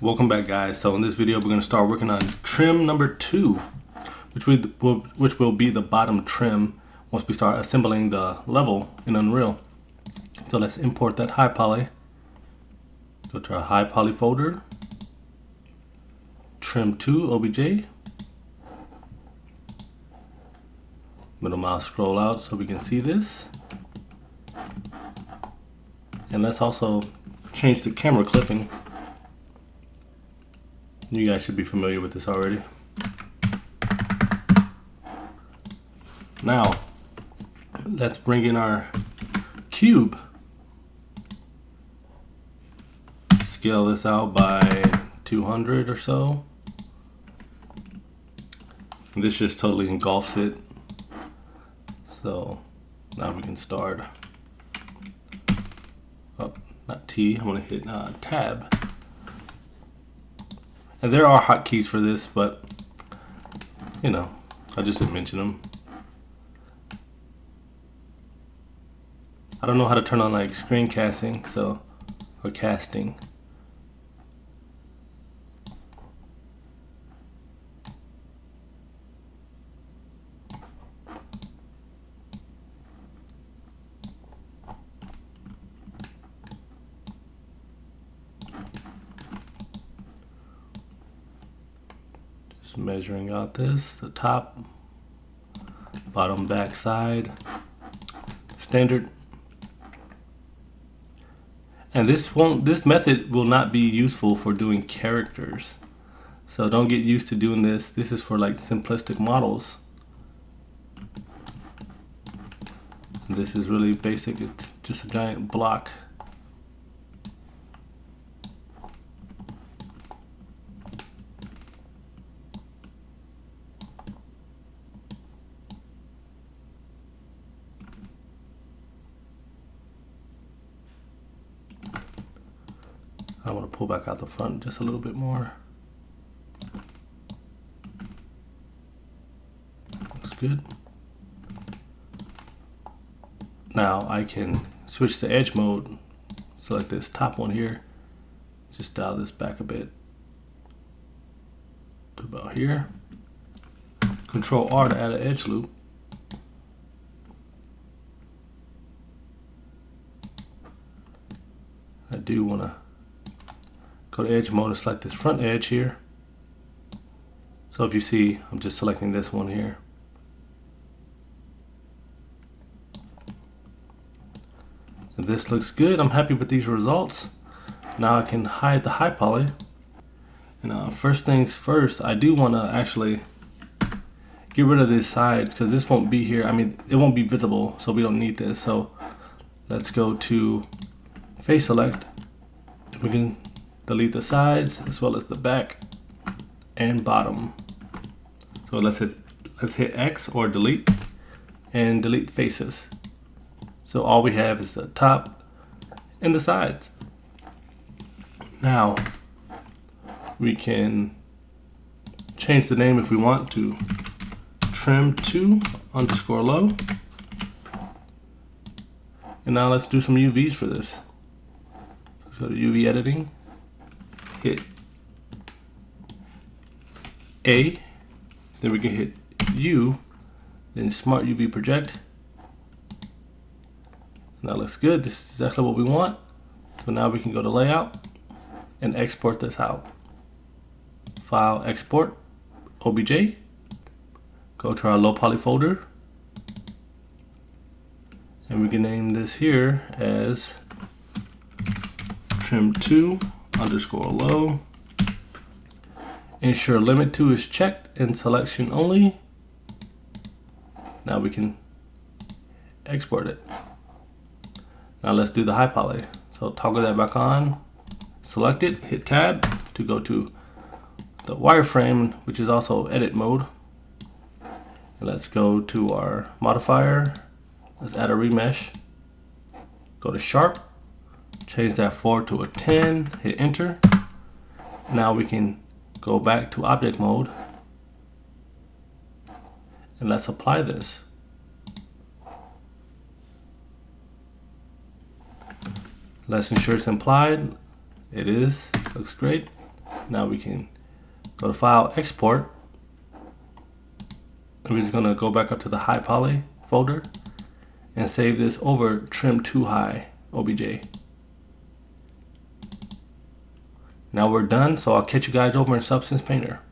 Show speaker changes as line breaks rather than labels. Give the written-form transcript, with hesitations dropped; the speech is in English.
Welcome back, guys. So in this video we're going to start working on trim number 2, which will be the bottom trim once we start assembling the level in Unreal. So let's import that high poly. Go to our high poly folder, Trim2 OBJ. Middle mouse scroll out so we can see this. And let's also change the camera clipping. You guys should be familiar with this already. Now, let's bring in our cube. Scale this out by 200 or so. And this just totally engulfs it. So now we can start. Oh, not T, I'm gonna hit tab. And there are hotkeys for this, but you know, I just didn't mention them. I don't know how to turn on like screen casting, or casting. Measuring out the top, bottom, back, side, standard. And this method will not be useful for doing characters. So don't get used to doing this. This is for like simplistic models. And this is really basic. It's just a giant block. I want to pull back out the front just a little bit more. Looks good. Now I can switch to edge mode. Select this top one here. Just dial this back a bit to about here. Control R to add an edge loop. I do want to go to edge mode and select this front edge here. So if you see, I'm just selecting this one here. And this looks good. I'm happy with these results. Now I can hide the high poly. And first things first, I do want to actually get rid of these sides because this won't be here. I mean, it won't be visible, so we don't need this. So let's go to face select. We can delete the sides as well as the back and bottom. So let's hit X or delete and delete faces. So all we have is the top and the sides. Now we can change the name if we want to Trim2_low. And now let's do some UVs for this. Let's go to UV editing. Hit A, then we can hit U, then Smart UV Project. That looks good. This is exactly what we want. So now we can go to Layout and export this out. File, Export, OBJ. Go to our low poly folder. And we can name this here as Trim2_low. Ensure limit to is checked and selection only. Now we can export it. Now let's do the high poly. So toggle that back on, select it, hit tab to go to the wireframe, which is also edit mode. And let's go to our modifier. Let's add a remesh. Go to sharp. Change that 4 to a 10, hit enter. Now we can go back to object mode and let's apply this. Let's ensure it's applied. It is, looks great. Now we can go to File, Export. And we're just going to go back up to the high poly folder and save this over Trim2 high OBJ. Now we're done, so I'll catch you guys over in Substance Painter.